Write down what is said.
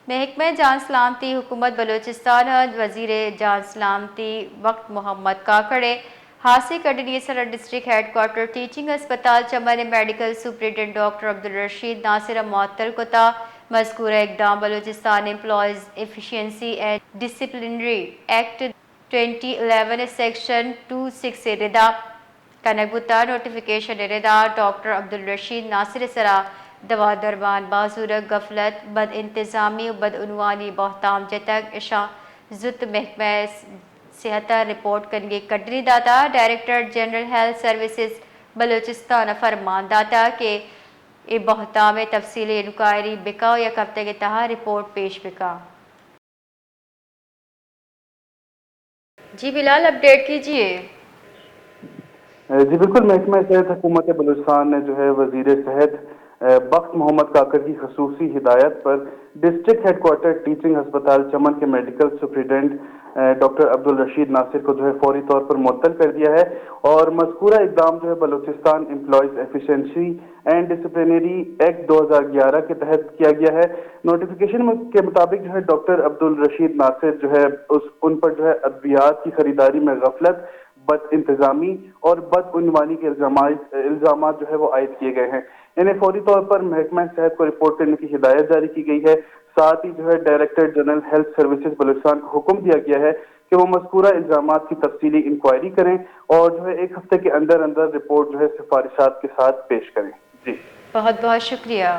محکمہ جان سلامتی حکومت بلوچستان وزیر جان سلامتی وقت محمد کاکڑے ہاسی کنڈینیسر ڈسٹرکٹ ہیڈ کوارٹر ٹیچنگ ہسپتال Chaman medical superintendent doctor Abdul Rashid Nasir معطل کوتا مذکورہ اقدام Balochistan employees efficiency and disciplinary act 2011 section 26 ردا کنگبتا نوٹیفیکیشن ردا ڈاکٹر عبدالرشید ناصر سرا دوا دربان بازورگ غفلت بد انتظامی و بدعنوانی بہتام جتک اشاں زت محکمہ صحت رپورٹ کنگے کڈری داتا director general health services Balochistan فرمان داتا کہ یہ بہتام تفصیلی انکوائری بکا یک ہفتے کے تحت رپورٹ پیش بکا۔ جی بلال اپڈیٹ کیجئے۔ جی بالکل، محکمہ صحت حکومت بلوچستان نے جو ہے وزیر صحت بخت محمد کاکڑ کی خصوصی ہدایت پر ڈسٹرکٹ ہیڈ کوارٹر ٹیچنگ ہسپتال چمن کے میڈیکل سپرنٹینڈنٹ ڈاکٹر عبدالرشید ناصر کو جو ہے فوری طور پر معطل کر دیا ہے، اور مذکورہ اقدام جو ہے Balochistan employees efficiency and disciplinary act 2011 کے تحت کیا گیا ہے۔ نوٹیفیکیشن کے مطابق جو ہے ڈاکٹر عبدالرشید ناصر جو ہے ان پر جو ہے ادویات کی خریداری میں غفلت، بد انتظامی اور بدعنوانی کے الزامات جو ہے وہ عائد کیے گئے ہیں۔ انہیں فوری طور پر محکمہ صحت کو رپورٹ کرنے کی ہدایت جاری کی گئی ہے۔ ساتھ ہی جو ہے director general health services Balochistan کو حکم دیا گیا ہے کہ وہ مذکورہ الزامات کی تفصیلی انکوائری کریں اور جو ہے ایک ہفتے کے اندر رپورٹ جو ہے سفارشات کے ساتھ پیش کریں۔ جی بہت بہت شکریہ۔